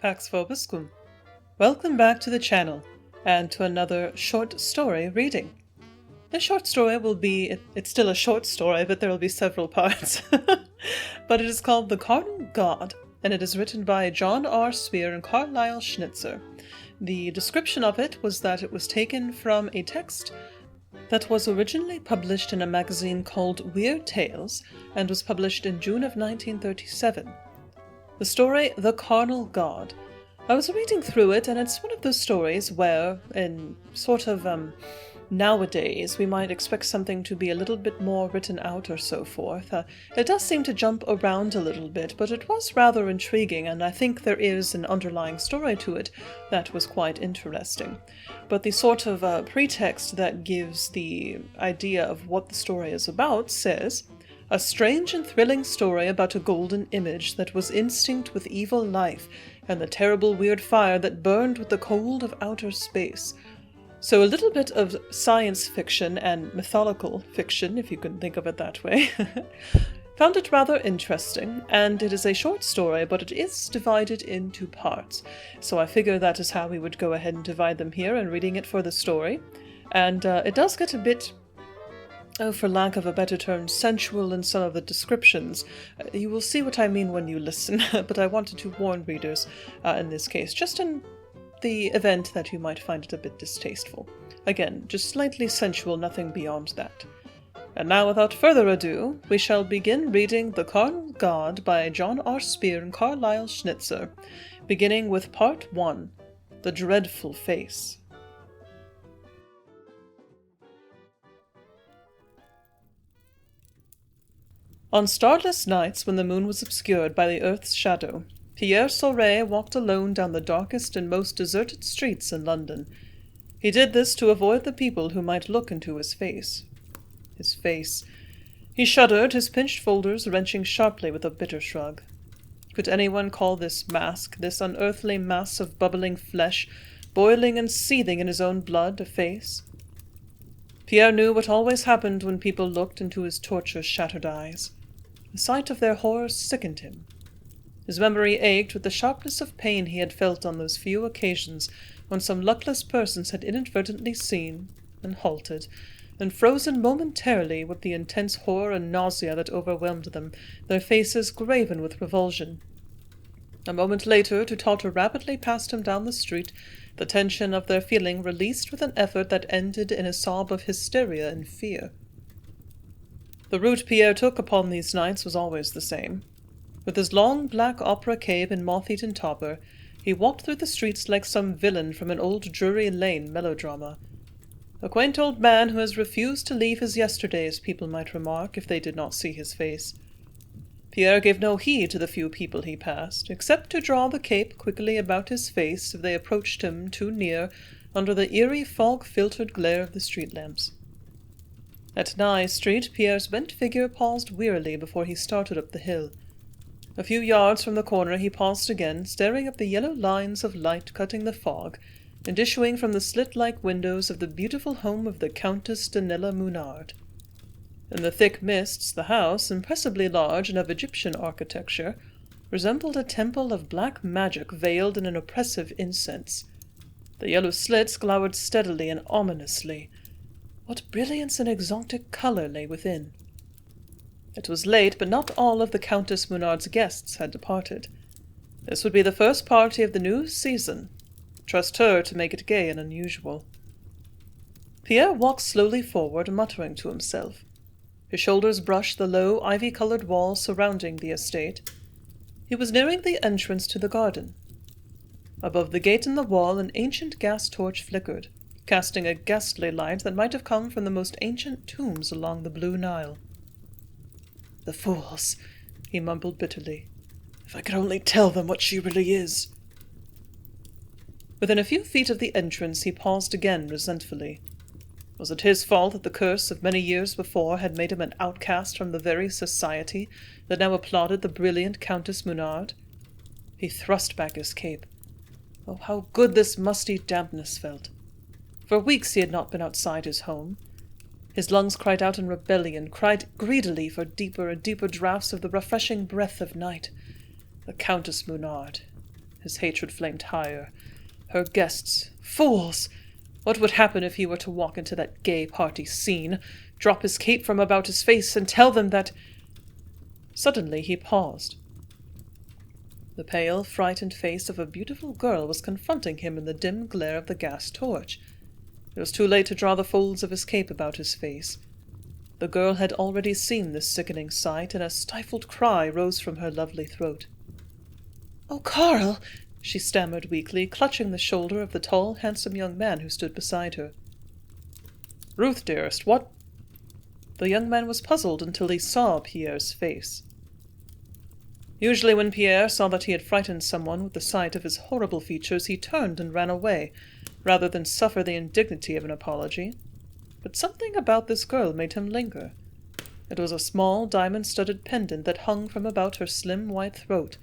Pax vobiscum. Welcome back to the channel, and to another short story reading. This short story will be, it's still a short story, but there will be several parts. But it is called The Carnal God, and it is written by John R. Speer and Carlisle Schnitzer. The description of it was that it was taken from a text that was originally published in a magazine called Weird Tales, and was published in June of 1937. The story, The Carnal God. I was reading through it, and it's one of those stories where, in sort of, nowadays, we might expect something to be a little bit more written out or so forth. It does seem to jump around a little bit, but it was rather intriguing, and I think there is an underlying story to it that was quite interesting. But the sort of pretext that gives the idea of what the story is about says, "A strange and thrilling story about a golden image that was instinct with evil life and the terrible weird fire that burned with the cold of outer space." So a little bit of science fiction and mythological fiction, if you can think of it that way. Found it rather interesting, and it is a short story, but it is divided into parts. So I figure that is how we would go ahead and divide them here and reading it for the story. And it does get a bit, for lack of a better term, sensual in some of the descriptions. You will see what I mean when you listen, but I wanted to warn readers in this case, just in the event that you might find it a bit distasteful. Again, just slightly sensual, nothing beyond that. And now, without further ado, we shall begin reading The Carnal God by John R. Speer and Carlisle Schnitzer, beginning with Part 1, The Dreadful Face. On starless nights when the moon was obscured by the earth's shadow, Pierre Sauret walked alone down the darkest and most deserted streets in London. He did this to avoid the people who might look into his face. His face. He shuddered, his pinched shoulders wrenching sharply with a bitter shrug. Could anyone call this mask, this unearthly mass of bubbling flesh, boiling and seething in his own blood, a face? Pierre knew what always happened when people looked into his torture-shattered eyes. The sight of their horror sickened him. His memory ached with the sharpness of pain he had felt on those few occasions when some luckless persons had inadvertently seen, and halted, and frozen momentarily with the intense horror and nausea that overwhelmed them, their faces graven with revulsion. A moment later, to totter rapidly past him down the street, the tension of their feeling released with an effort that ended in a sob of hysteria and fear. The route Pierre took upon these nights was always the same. With his long black opera cape and moth-eaten topper, he walked through the streets like some villain from an old Drury Lane melodrama. A quaint old man who has refused to leave his yesterdays, people might remark, if they did not see his face. Pierre gave no heed to the few people he passed, except to draw the cape quickly about his face if they approached him too near under the eerie fog-filtered glare of the street lamps. At Nye Street, Pierre's bent figure paused wearily before he started up the hill. A few yards from the corner he paused again, staring at the yellow lines of light cutting the fog, and issuing from the slit-like windows of the beautiful home of the Countess Danila Munard. In the thick mists, the house, impressively large and of Egyptian architecture, resembled a temple of black magic veiled in an oppressive incense. The yellow slits glowered steadily and ominously. What brilliance and exotic color lay within! It was late, but not all of the Countess Munard's guests had departed. This would be the first party of the new season. Trust her to make it gay and unusual. Pierre walked slowly forward, muttering to himself. His shoulders brushed the low, ivy-colored walls surrounding the estate. He was nearing the entrance to the garden. Above the gate in the wall, an ancient gas torch flickered, casting a ghastly light that might have come from the most ancient tombs along the Blue Nile. "The fools," he mumbled bitterly. "If I could only tell them what she really is." Within a few feet of the entrance he paused again resentfully. Was it his fault that the curse of many years before had made him an outcast from the very society that now applauded the brilliant Countess Munard? He thrust back his cape. Oh, how good this musty dampness felt! For weeks he had not been outside his home. His lungs cried out in rebellion, cried greedily for deeper and deeper draughts of the refreshing breath of night. The Countess Munard. His hatred flamed higher. Her guests. Fools! What would happen if he were to walk into that gay party scene, drop his cape from about his face, and tell them that... Suddenly he paused. The pale, frightened face of a beautiful girl was confronting him in the dim glare of the gas torch. It was too late to draw the folds of his cape about his face. The girl had already seen this sickening sight, and a stifled cry rose from her lovely throat. "Oh, Carl!" she stammered weakly, clutching the shoulder of the tall, handsome young man who stood beside her. "Ruth, dearest, what—" The young man was puzzled until he saw Pierre's face. Usually when Pierre saw that he had frightened someone with the sight of his horrible features, he turned and ran away, rather than suffer the indignity of an apology. But something about this girl made him linger. It was a small, diamond-studded pendant that hung from about her slim white throat.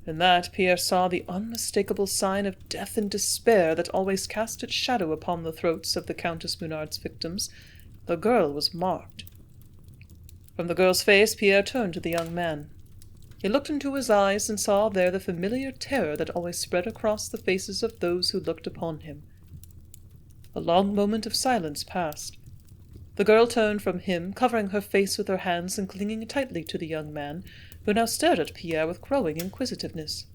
In that Pierre saw the unmistakable sign of death and despair that always cast its shadow upon the throats of the Countess Munard's victims. The girl was marked. From the girl's face, Pierre turned to the young man. He looked into his eyes and saw there the familiar terror that always spread across the faces of those who looked upon him. A long moment of silence passed. The girl turned from him, covering her face with her hands and clinging tightly to the young man, who now stared at Pierre with growing inquisitiveness.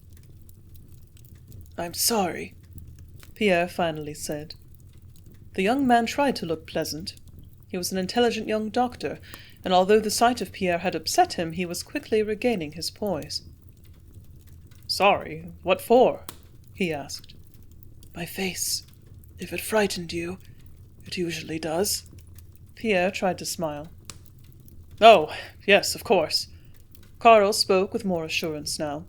"I'm sorry," Pierre finally said. The young man tried to look pleasant. He was an intelligent young doctor, and although the sight of Pierre had upset him, he was quickly regaining his poise. "Sorry? What for?" he asked. "My face. If it frightened you, it usually does." Pierre tried to smile. "Oh, yes, of course." Carl spoke with more assurance now.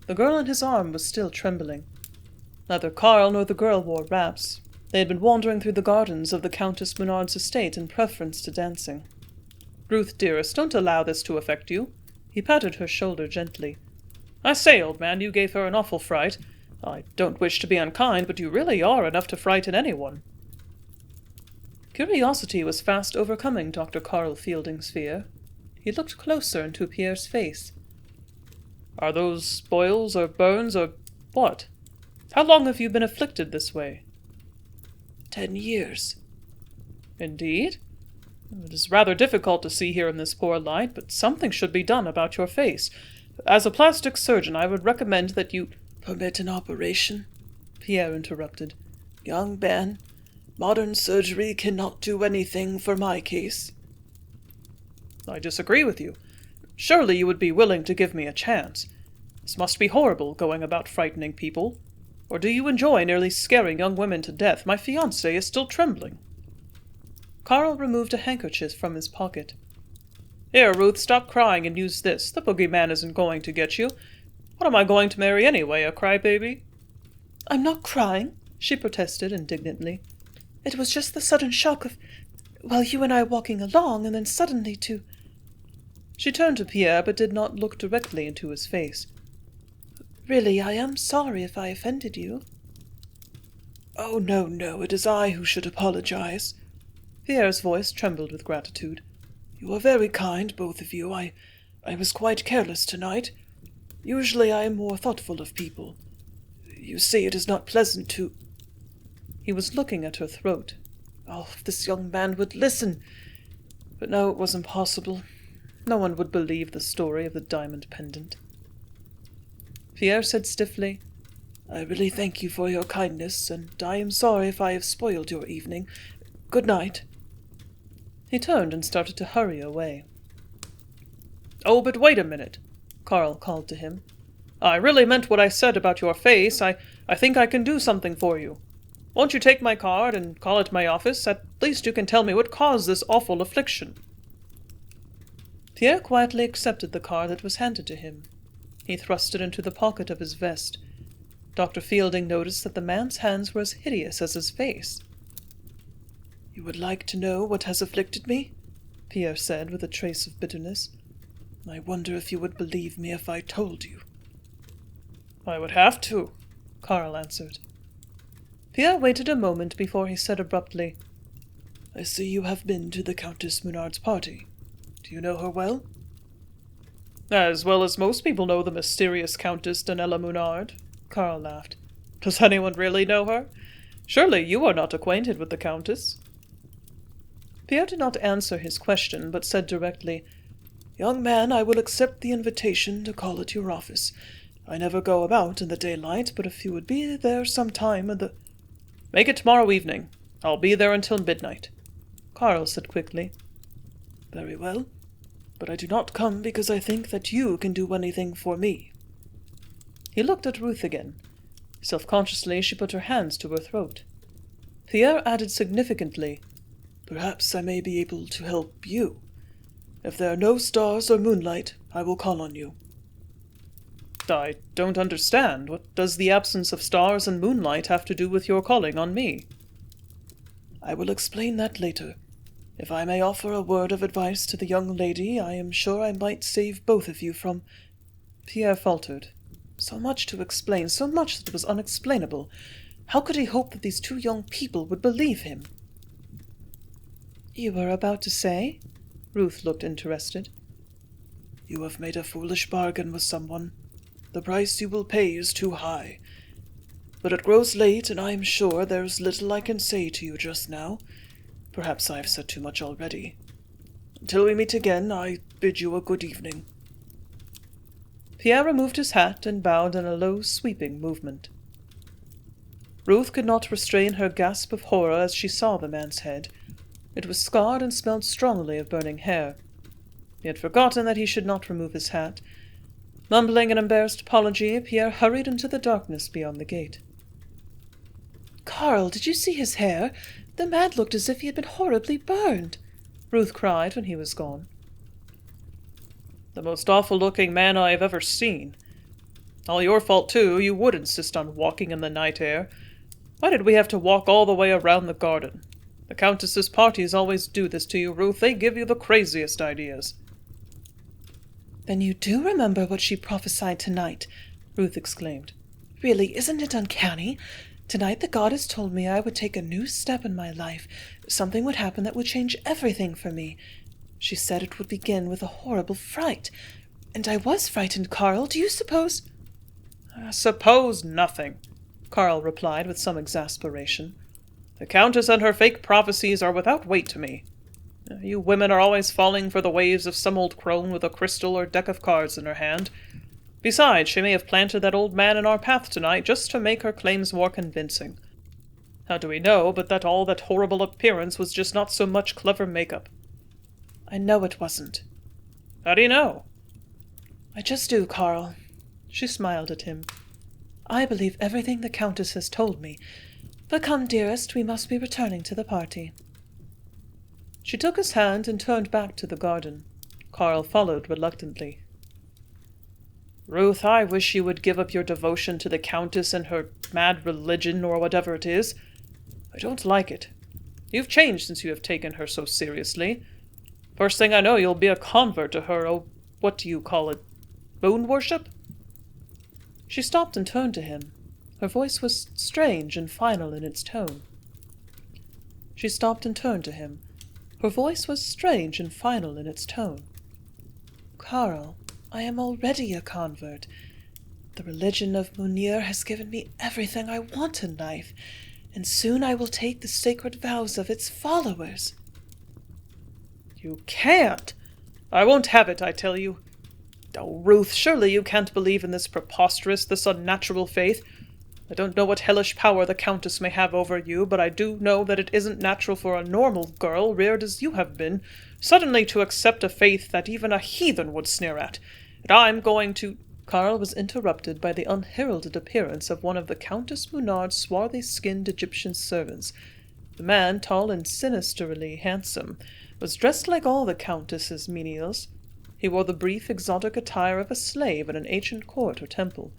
The girl on his arm was still trembling. Neither Carl nor the girl wore wraps. They had been wandering through the gardens of the Countess Munard's estate in preference to dancing. "Ruth, dearest, don't allow this to affect you." He patted her shoulder gently. "I say, old man, you gave her an awful fright. I don't wish to be unkind, but you really are enough to frighten anyone." Curiosity was fast overcoming Dr. Carl Fielding's fear. He looked closer into Pierre's face. "Are those boils or burns or what? How long have you been afflicted this way?" 10 years. "Indeed? It is rather difficult to see here in this poor light, but something should be done about your face. As a plastic surgeon, I would recommend that you—" "Permit an operation?" Pierre interrupted. "Young man, modern surgery cannot do anything for my case." "I disagree with you. Surely you would be willing to give me a chance. This must be horrible, going about frightening people. Or do you enjoy nearly scaring young women to death? My fiancée is still trembling." Carl removed a handkerchief from his pocket. "Here, Ruth, stop crying and use this. The boogeyman isn't going to get you. What am I going to marry anyway, a crybaby?" "I'm not crying," she protested indignantly. "It was just the sudden shock of, well, you and I walking along, and then suddenly to—" She turned to Pierre, but did not look directly into his face. "Really, I am sorry if I offended you." "Oh, no, it is I who should apologize." Pierre's voice trembled with gratitude. "You are very kind, both of you. I was quite careless tonight. Usually I am more thoughtful of people. You see, it is not pleasant to—" He was looking at her throat. Oh, if this young man would listen! But no, it was impossible. No one would believe the story of the diamond pendant. Pierre said stiffly, "I really thank you for your kindness, and I am sorry if I have spoiled your evening. Good night." He turned and started to hurry away. "Oh, but wait a minute," Carl called to him. "I really meant what I said about your face. I think I can do something for you. Won't you take my card and call at my office? At least you can tell me what caused this awful affliction." Pierre quietly accepted the card that was handed to him. He thrust it into the pocket of his vest. Dr. Fielding noticed that the man's hands were as hideous as his face. "You would like to know what has afflicted me?" Pierre said with a trace of bitterness. "I wonder if you would believe me if I told you." "I would have to," Carl answered. Pierre waited a moment before he said abruptly, "I see you have been to the Countess Munard's party. Do you know her well?" "As well as most people know the mysterious Countess Danella Munard. Carl laughed. Does anyone really know her? Surely you are not acquainted with the Countess? Pierre did not answer his question, but said directly, Young man, I will accept the invitation to call at your office. I never go about in the daylight, but if you would be there some time in the... Make it tomorrow evening. I'll be there until midnight, Carl said quickly. Very well, but I do not come because I think that you can do anything for me. He looked at Ruth again. Self-consciously, she put her hands to her throat. Pierre added significantly, Perhaps I may be able to help you. If there are no stars or moonlight, I will call on you. I don't understand. What does the absence of stars and moonlight have to do with your calling on me? I will explain that later. If I may offer a word of advice to the young lady, I am sure I might save both of you from... Pierre faltered. So much to explain, so much that was unexplainable. How could he hope that these two young people would believe him? You were about to say? Ruth looked interested. You have made a foolish bargain with someone. The price you will pay is too high. But it grows late, and I am sure there is little I can say to you just now. Perhaps I have said too much already. Until we meet again, I bid you a good evening. Pierre removed his hat and bowed in a low, sweeping movement. Ruth could not restrain her gasp of horror as she saw the man's head. It was scarred and smelled strongly of burning hair. He had forgotten that he should not remove his hat. Mumbling an embarrassed apology, Pierre hurried into the darkness beyond the gate. Carl, did you see his hair? The man looked as if he had been horribly burned, Ruth cried when he was gone. The most awful-looking man I have ever seen. All your fault, too. You would insist on walking in the night air. Why did we have to walk all the way around the garden? The Countess's parties always do this to you, Ruth. They give you the craziest ideas. Then you do remember what she prophesied tonight, Ruth exclaimed. Really, isn't it uncanny? Tonight the goddess told me I would take a new step in my life. Something would happen that would change everything for me. She said it would begin with a horrible fright. And I was frightened, Carl. Do you suppose... Suppose nothing, Carl replied with some exasperation. The Countess and her fake prophecies are without weight to me. You women are always falling for the ways of some old crone with a crystal or deck of cards in her hand. Besides, she may have planted that old man in our path tonight just to make her claims more convincing. How do we know but that all that horrible appearance was just not so much clever make-up? I know it wasn't. How do you know? I just do, Carl. She smiled at him. I believe everything the Countess has told me. But come, dearest, we must be returning to the party. She took his hand and turned back to the garden. Carl followed reluctantly. Ruth, I wish you would give up your devotion to the Countess and her mad religion, or whatever it is. I don't like it. You've changed since you have taken her so seriously. First thing I know, you'll be a convert to her, what do you call it, moon worship? She stopped and turned to him. Her voice was strange and final in its tone. She stopped and turned to him. Her voice was strange and final in its tone. Carl, I am already a convert. The religion of Munir has given me everything I want in life, and soon I will take the sacred vows of its followers. You can't. I won't have it, I tell you. Oh, Ruth, surely you can't believe in this preposterous, this unnatural faith. I don't know what hellish power the Countess may have over you, but I do know that it isn't natural for a normal girl, reared as you have been, suddenly to accept a faith that even a heathen would sneer at. And I'm going to... Carl was interrupted by the unheralded appearance of one of the Countess Munard's swarthy-skinned Egyptian servants. The man, tall and sinisterly handsome, was dressed like all the Countess's menials. He wore the brief, exotic attire of a slave in an ancient court or temple.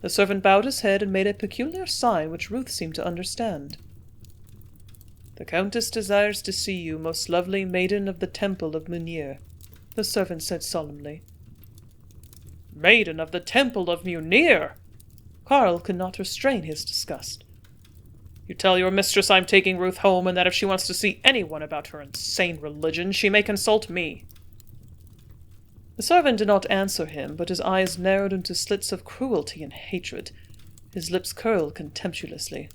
The servant bowed his head and made a peculiar sign which Ruth seemed to understand. "The Countess desires to see you, most lovely maiden of the temple of Munir," the servant said solemnly. "Maiden of the temple of Munir!" Carl could not restrain his disgust. "You tell your mistress I'm taking Ruth home, and that if she wants to see anyone about her insane religion, she may consult me." The servant did not answer him, but his eyes narrowed into slits of cruelty and hatred. His lips curled contemptuously.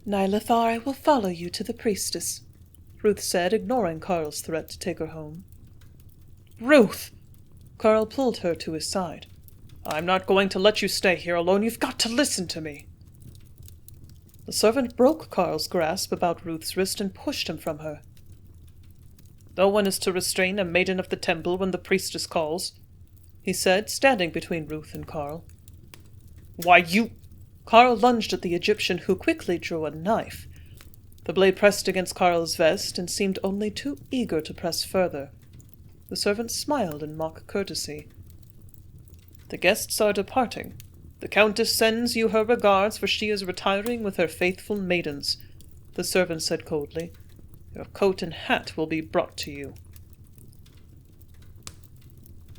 Nylathar, I will follow you to the priestess, Ruth said, ignoring Carl's threat to take her home. Ruth! Carl pulled her to his side. I'm not going to let you stay here alone. You've got to listen to me. The servant broke Carl's grasp about Ruth's wrist and pushed him from her. No one is to restrain a maiden of the temple when the priestess calls, he said, standing between Ruth and Carl. Why, you... Carl lunged at the Egyptian, who quickly drew a knife. The blade pressed against Carl's vest and seemed only too eager to press further. The servant smiled in mock courtesy. The guests are departing. The Countess sends you her regards, for she is retiring with her faithful maidens, the servant said coldly. Your coat and hat will be brought to you.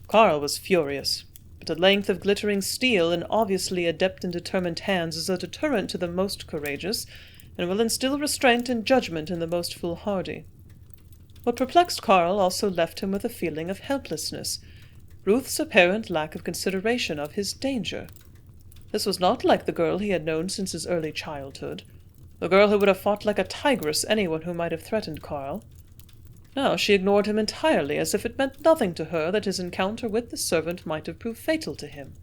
Carl was furious, but a length of glittering steel in obviously adept and determined hands is a deterrent to the most courageous, and will instill restraint and judgment in the most foolhardy. What perplexed Carl also left him with a feeling of helplessness, Ruth's apparent lack of consideration of his danger. This was not like the girl he had known since his early childhood, the girl who would have fought like a tigress anyone who might have threatened Carl. Now she ignored him entirely, as if it meant nothing to her that his encounter with the servant might have proved fatal to him.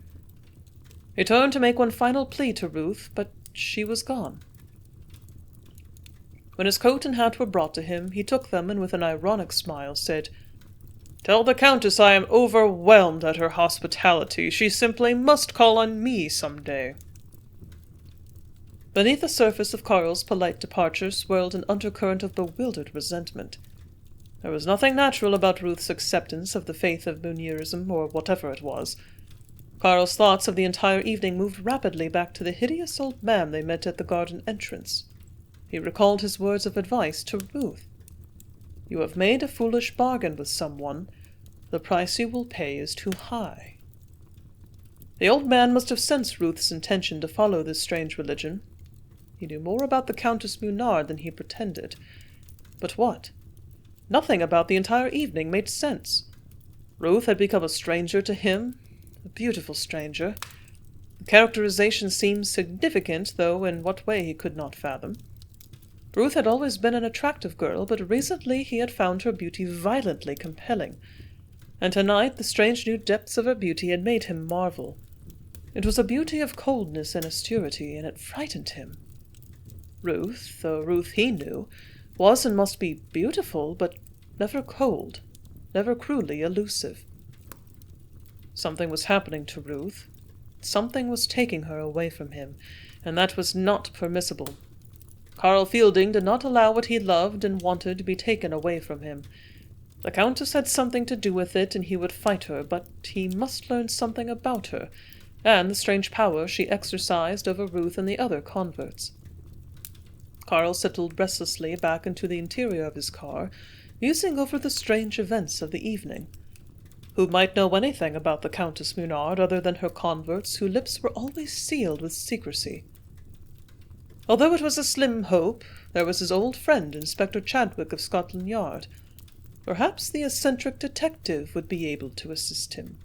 He turned to make one final plea to Ruth, but she was gone. When his coat and hat were brought to him, he took them and with an ironic smile said, Tell the Countess I am overwhelmed at her hospitality. She simply must call on me some day. Beneath the surface of Carl's polite departure swirled an undercurrent of bewildered resentment. There was nothing natural about Ruth's acceptance of the faith of Munyerism, or whatever it was. Carl's thoughts of the entire evening moved rapidly back to the hideous old man they met at the garden entrance. He recalled his words of advice to Ruth. You have made a foolish bargain with someone. The price you will pay is too high. The old man must have sensed Ruth's intention to follow this strange religion. He knew more about the Countess Munard than he pretended. But what? Nothing about the entire evening made sense. Ruth had become a stranger to him, a beautiful stranger. The characterization seemed significant, though in what way he could not fathom. Ruth had always been an attractive girl, but recently he had found her beauty violently compelling, and tonight the strange new depths of her beauty had made him marvel. It was a beauty of coldness and austerity, and it frightened him. Ruth, the Ruth he knew, was and must be beautiful, but never cold, never cruelly elusive. Something was happening to Ruth. Something was taking her away from him, and that was not permissible. Carl Fielding did not allow what he loved and wanted to be taken away from him. The Countess had something to do with it, and he would fight her, but he must learn something about her, and the strange power she exercised over Ruth and the other converts. Carl settled restlessly back into the interior of his car, musing over the strange events of the evening. Who might know anything about the Countess Munard other than her converts, whose lips were always sealed with secrecy? Although it was a slim hope, there was his old friend Inspector Chadwick of Scotland Yard. Perhaps the eccentric detective would be able to assist him.